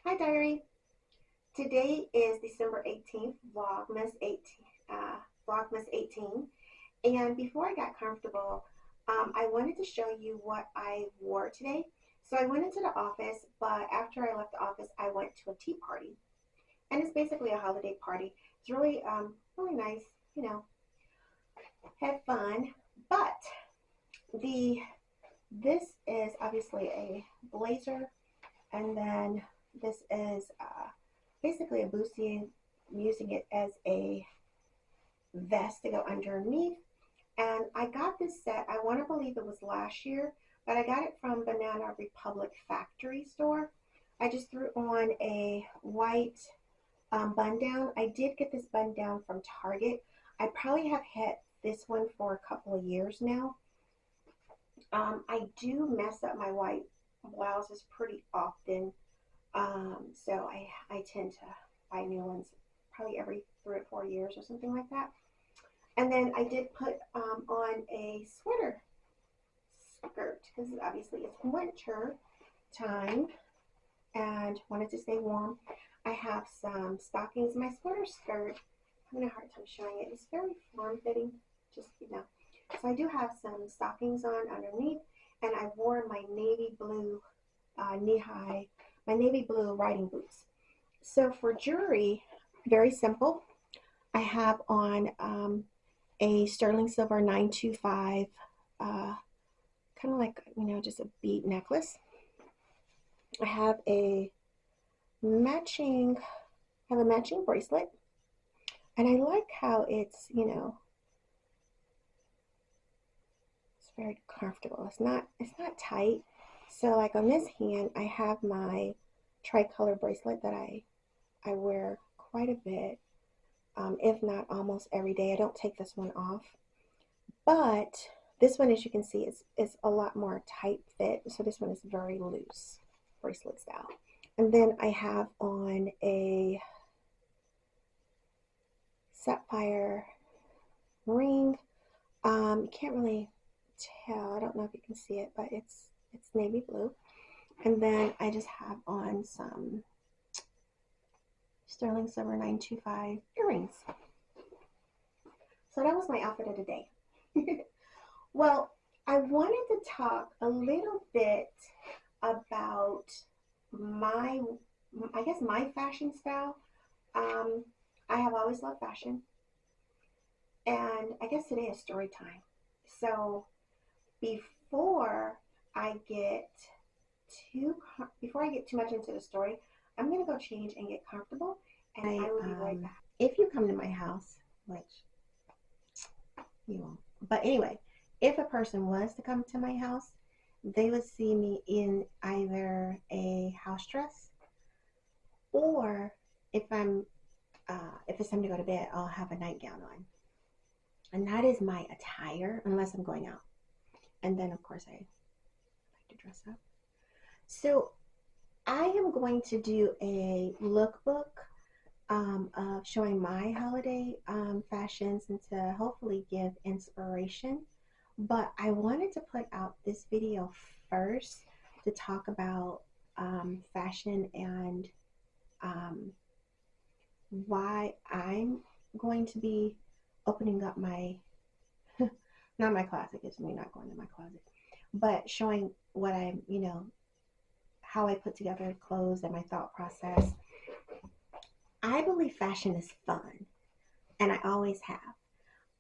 Hi, Diary. Today is December 18th, Vlogmas 18. And before I got comfortable, I wanted to show you what I wore today. So I went into the office, but after I left the office, I went to a tea party. And it's basically a holiday party. It's really nice, you know, had fun. But the this is obviously a blazer, and then this is basically a bustier, using it as a vest to go underneath. And I got this set, I want to believe it was last year, but I got it from Banana Republic Factory Store. I just threw on a white bun down. I did get this bun down from Target. I probably have had this one for a couple of years now. I do mess up my white blouses pretty often, so I tend to buy new ones probably every 3 or 4 years or something like that. And then I did put on a sweater skirt because obviously it's winter time and wanted to stay warm. I have some stockings. My sweater skirt, I'm having a hard time showing it. It's very form fitting, just So I do have some stockings on underneath, and I wore my navy blue knee high, my navy blue riding boots. So for jewelry, very simple. I have on a sterling silver 925, kind of like, just a bead necklace. I have a matching, bracelet, and I like how it's very comfortable. It's not tight. So like on this hand, I have my tricolor bracelet that I wear quite a bit, if not almost every day. I don't take this one off. But this one, as you can see, is a lot more tight fit. So this one is very loose, bracelet style. And then I have on a sapphire ring. You can't really tell. I don't know if you can see it, but it's navy blue. And then I just have on some sterling silver 925 earrings. So that was my outfit of the day. Well, I wanted to talk a little bit about my, I guess, my fashion style. I have always loved fashion, and I guess today is story time. So before I get before I get too much into the story, I'm gonna go change and get comfortable, and I will be right back. If you come to my house, which you won't, but anyway, if a person was to come to my house, they would see me in either a house dress, or if it's time to go to bed, I'll have a nightgown on, and that is my attire unless I'm going out. And then of course I like to dress up. So I am going to do a lookbook of showing my holiday fashions, and to hopefully give inspiration. But I wanted to put out this video first to talk about fashion, and why I'm going to be opening up my, not my closet, it's me not going to my closet, but showing what I'm, how I put together clothes and my thought process. I believe fashion is fun, and I always have.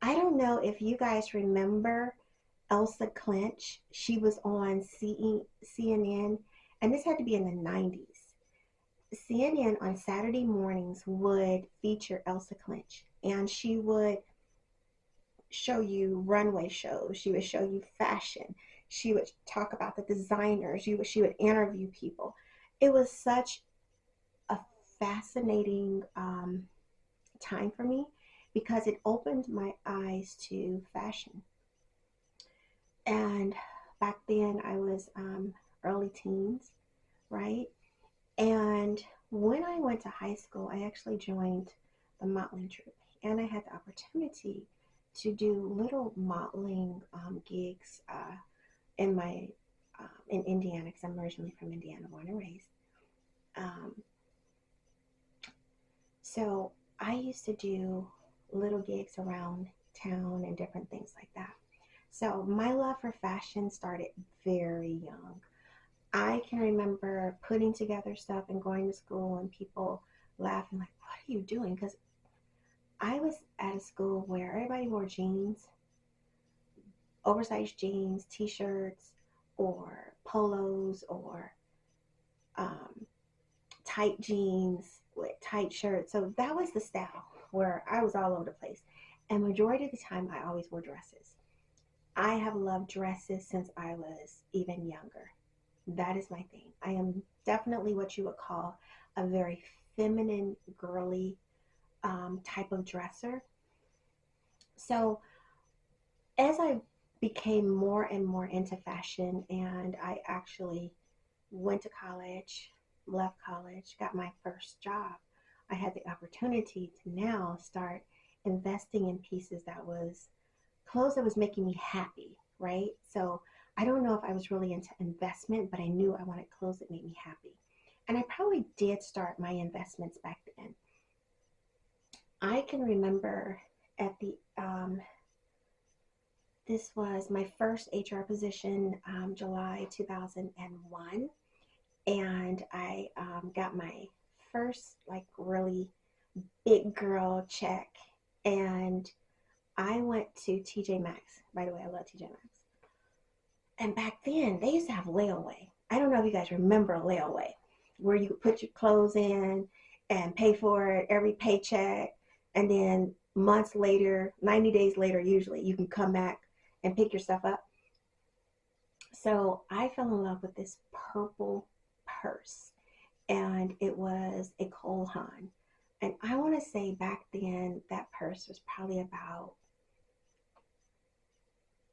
I don't know if you guys remember Elsa Clinch. She was on CNN, and this had to be in the 90s. CNN on Saturday mornings would feature Elsa Clinch, and she would show you runway shows. She would show you fashion. She would talk about the designers. She would interview people. It was such a fascinating time for me because it opened my eyes to fashion. And back then I was early teens, right? And when I went to high school, I actually joined the modeling troupe, and I had the opportunity to do little modeling gigs in Indiana, because I'm originally from Indiana, born and raised. So I used to do little gigs around town and different things like that. So my love for fashion started very young. I can remember putting together stuff and going to school and people laughing like, "What are you doing?" Because I was at a school where everybody wore jeans, oversized jeans, t-shirts, or polos, or um, tight jeans with tight shirts. So that was the style where I was all over the place. And majority of the time, I always wore dresses. I have loved dresses since I was even younger. That is my thing. I am definitely what you would call a very feminine, girly type of dresser. So as I became more and more into fashion, and I actually went to college, left college, got my first job, I had the opportunity to now start investing in pieces that was clothes that was making me happy, right? So I don't know if I was really into investment, but I knew I wanted clothes that made me happy. And I probably did start my investments back then. I can remember at the this was my first HR position, July 2001, and I got my first like really big girl check, and I went to TJ Maxx. By the way, I love TJ Maxx. And back then, they used to have layaway. I don't know if you guys remember layaway, where you could put your clothes in and pay for it every paycheck, and then months later, 90 days later, usually, you can come back and pick your stuff up. So I fell in love with this purple purse, and it was a Cole Haan. And I want to say back then that purse was probably about,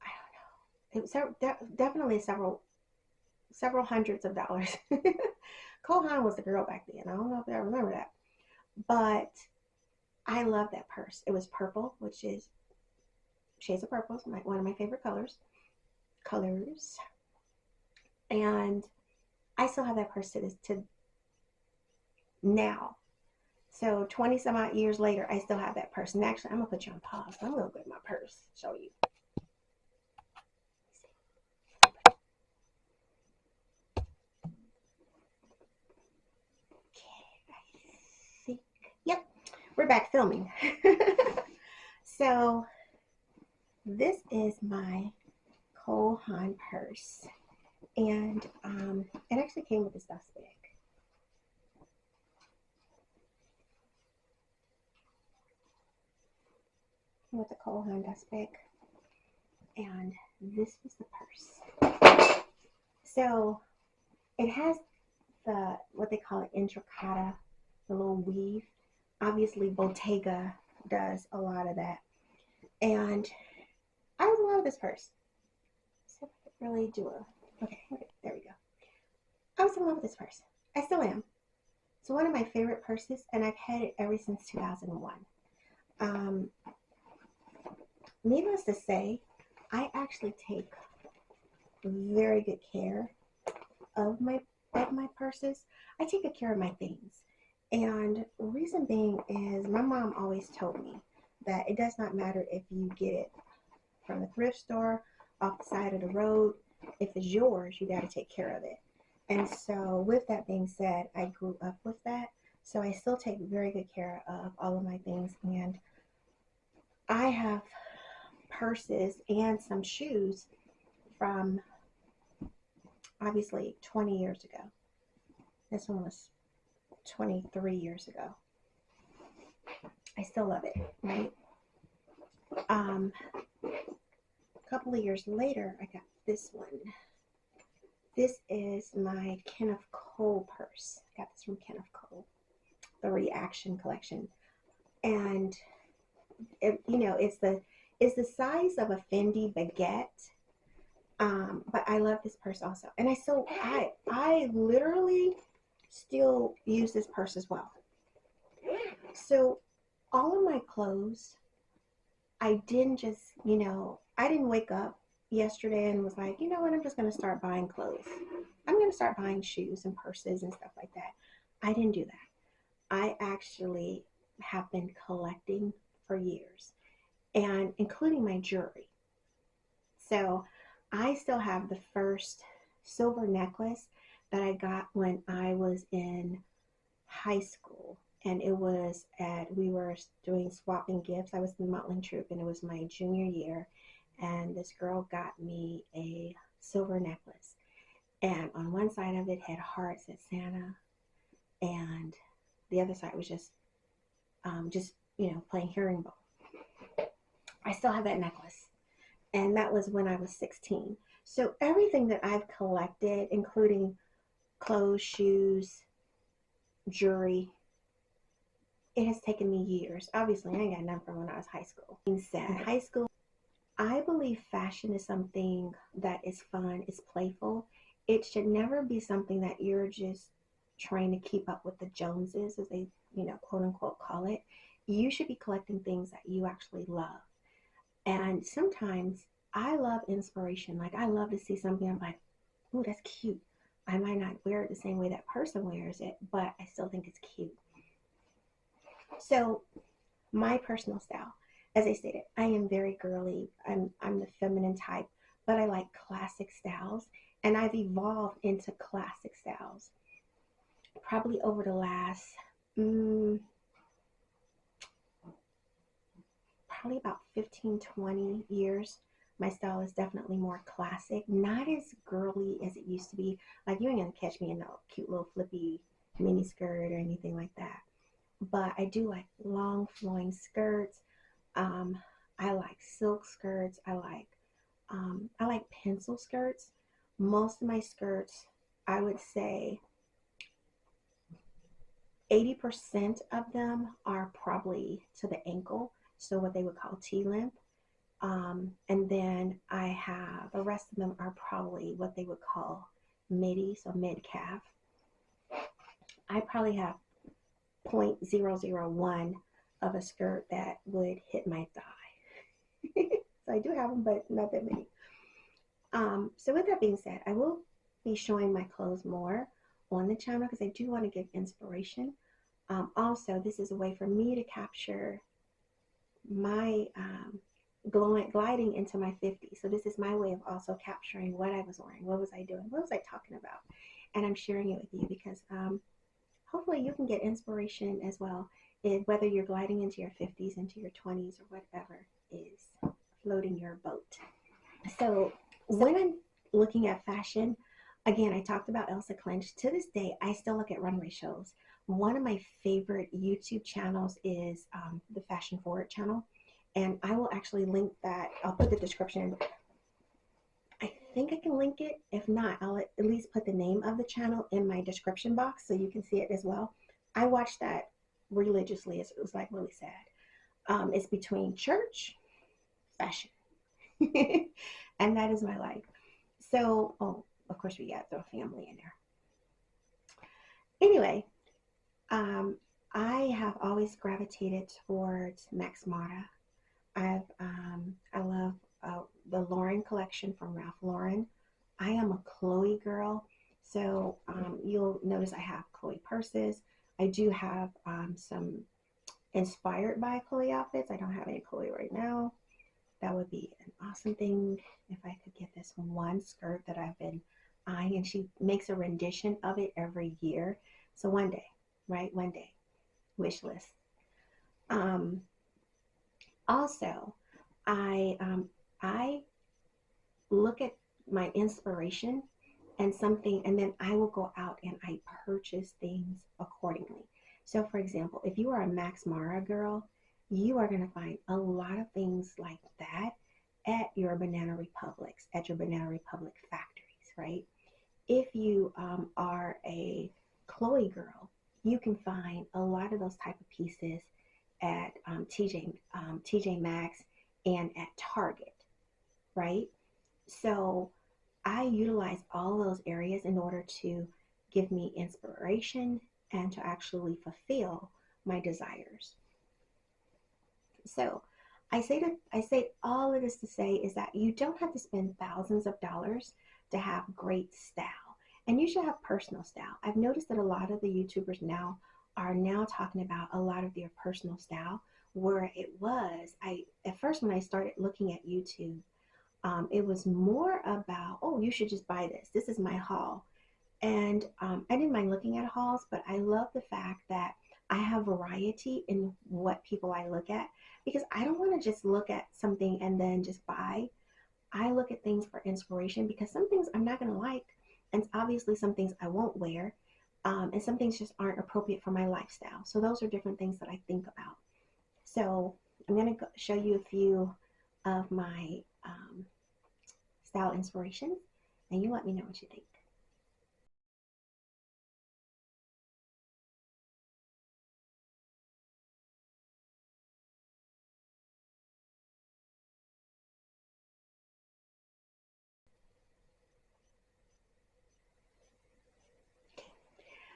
I don't know, it was definitely several hundreds of dollars. Cole Haan was the girl back then. I don't know if I remember that, but I love that purse. It was purple, which is shades of purple, is one of my favorite colors. Colors, and I still have that purse to now. So 20 some odd years later, I still have that purse. And actually, I'm gonna put you on pause. I'm gonna get my purse, show you. Okay, I think. Yep, we're back filming. So this is my Cole Haan purse, and it actually came with this dust bag. With the Cole Haan dust bag, and this was the purse. So it has the what they call it intricata, the little weave. Obviously, Bottega does a lot of that, and I was in love with this purse. So I could really do a okay. There we go. I was in love with this purse. I still am. It's one of my favorite purses, and I've had it ever since 2001. Um, Needless to say, I actually take very good care of my purses. I take good care of my things. And reason being is my mom always told me that it does not matter if you get it from the thrift store, off the side of the road. If it's yours, you got to take care of it. And so with that being said, I grew up with that. So I still take very good care of all of my things. And I have purses and some shoes from obviously 20 years ago. This one was 23 years ago. I still love it, right? A couple of years later, I got this one. This is my Kenneth Cole purse. I got this from Kenneth Cole, the Reaction collection, and it's the size of a Fendi baguette. But I love this purse also, and I literally still use this purse as well. So all of my clothes, I didn't just, I didn't wake up yesterday and was like, you know what, I'm just going to start buying clothes. I'm going to start buying shoes and purses and stuff like that. I didn't do that. I actually have been collecting for years, and including my jewelry. So I still have the first silver necklace that I got when I was in high school. And it was we were doing swapping gifts. I was in the modeling troupe and it was my junior year. And this girl got me a silver necklace. And on one side of it had hearts at Santa. And the other side was just, playing herringbone. I still have that necklace. And that was when I was 16. So everything that I've collected, including clothes, shoes, jewelry, it has taken me years. Obviously, I ain't got none from when I was high school. Being said, in high school, I believe fashion is something that is fun, is playful. It should never be something that you're just trying to keep up with the Joneses, as they, quote unquote call it. You should be collecting things that you actually love. And sometimes I love inspiration. Like I love to see something, I'm like, oh, that's cute. I might not wear it the same way that person wears it, but I still think it's cute. So my personal style, as I stated, I am very girly. I'm the feminine type, but I like classic styles, and I've evolved into classic styles. Probably over the last, probably about 15, 20 years, my style is definitely more classic, not as girly as it used to be. Like you ain't gonna catch me in a cute little flippy mini skirt or anything like that. But I do like long flowing skirts. Um, I like silk skirts. I like pencil skirts. Most of my skirts, I would say 80% of them are probably to the ankle, so what they would call T-length. And then I have the rest of them are probably what they would call midi, so mid calf. I probably have 0.001 of a skirt that would hit my thigh. So I do have them, but not that many. So with that being said, I will be showing my clothes more on the channel because I do want to give inspiration. Also, this is a way for me to capture my gliding into my 50s. So this is my way of also capturing what I was wearing, what was I doing, what was I talking about, and I'm sharing it with you because hopefully you can get inspiration as well, whether you're gliding into your 50s, into your 20s, or whatever is floating your boat. So when I'm looking at fashion, again, I talked about Elsa Clinch. To this day, I still look at runway shows. One of my favorite YouTube channels is the Fashion Forward channel. And I will actually link that. I'll put the description. I think I can link it. If not, I'll at least put the name of the channel in my description box so you can see it as well. I watched that religiously. It was like really sad. It's between church, fashion, and that is my life. So, oh, of course we got to throw family in there. Anyway, I have always gravitated towards Max Mara. I love the Lauren collection from Ralph Lauren. I am a Chloe girl, so you'll notice I have Chloe purses. I do have some inspired by Chloe outfits. I don't have any Chloe right now. That would be an awesome thing if I could get this one skirt that I've been eyeing, and she makes a rendition of it every year. So one day, right? One day, wish list. Also, I look at my inspiration and something, and then I will go out and I purchase things accordingly. So, for example, if you are a Max Mara girl, you are going to find a lot of things like that at your Banana Republics, at your Banana Republic factories, right? If you are a Chloe girl, you can find a lot of those type of pieces at TJ Maxx and at Target, right? So I utilize all those areas in order to give me inspiration and to actually fulfill my desires. So I say all of this to say is that you don't have to spend thousands of dollars to have great style. And you should have personal style. I've noticed that a lot of the YouTubers now are now talking about a lot of their personal style, where it was, I at first when I started looking at YouTube, it was more about, oh, you should just buy this. This is my haul. And I didn't mind looking at hauls, but I love the fact that I have variety in what people I look at, because I don't want to just look at something and then just buy. I look at things for inspiration, because some things I'm not going to like, and obviously some things I won't wear, and some things just aren't appropriate for my lifestyle. So those are different things that I think about. So I'm going to show you a few of my style inspirations, and you let me know what you think.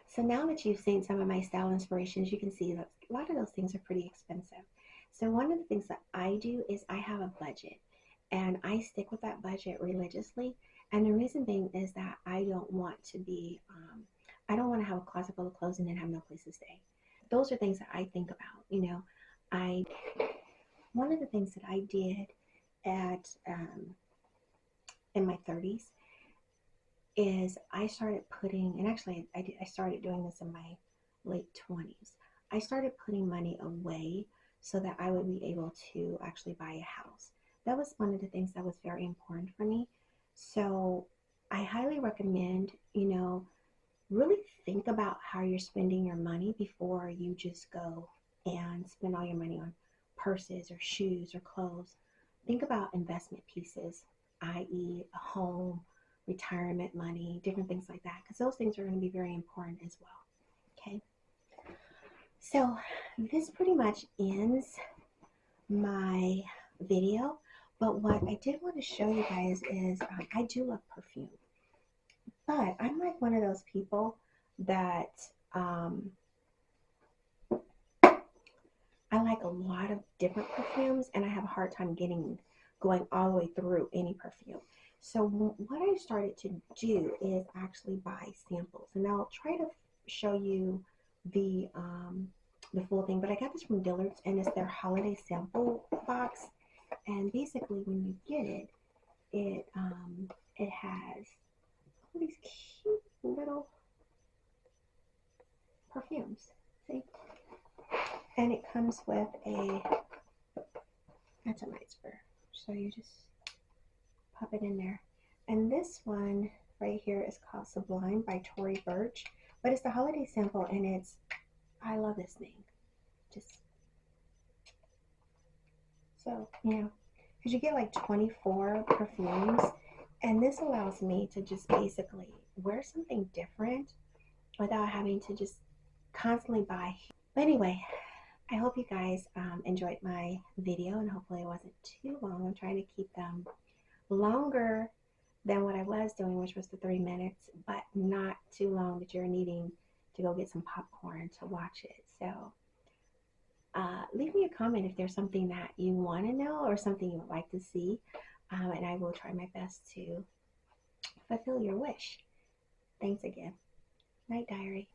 So now that you've seen some of my style inspirations, you can see that a lot of those things are pretty expensive. So one of the things that I do is I have a budget, and I stick with that budget religiously. And the reason being is that I don't want to have a closet full of clothes and then have no place to stay. Those are things that I think about. I one of the things that I did at in my 30s is I started putting, and actually I started doing this in my late 20s. I started putting money away so that I would be able to actually buy a house. That was one of the things that was very important for me. So I highly recommend, really think about how you're spending your money before you just go and spend all your money on purses or shoes or clothes. Think about investment pieces, i.e., a home, retirement money, different things like that, because those things are going to be very important as well. Okay, so this pretty much ends my video. But what I did want to show you guys is I do love perfume, but I'm like one of those people that um, I like a lot of different perfumes, and I have a hard time going all the way through any perfume. So what I started to do is actually buy samples, and I'll try to show you the full thing. But I got this from Dillard's, and it's their holiday sample box. And basically, when you get it, it has all these cute little perfumes. See? And it comes with that's a nice fur. So you just pop it in there. And this one right here is called Sublime by Tory Burch. But it's the holiday sample, and I love this thing. Just, so, because you get like 24 perfumes, and this allows me to just basically wear something different without having to just constantly buy. But anyway, I hope you guys enjoyed my video, and hopefully it wasn't too long. I'm trying to keep them longer than what I was doing, which was the 3 minutes, but not too long that you're needing to go get some popcorn to watch it. So leave me a comment if there's something that you want to know or something you would like to see, and I will try my best to fulfill your wish. Thanks again. Night, diary.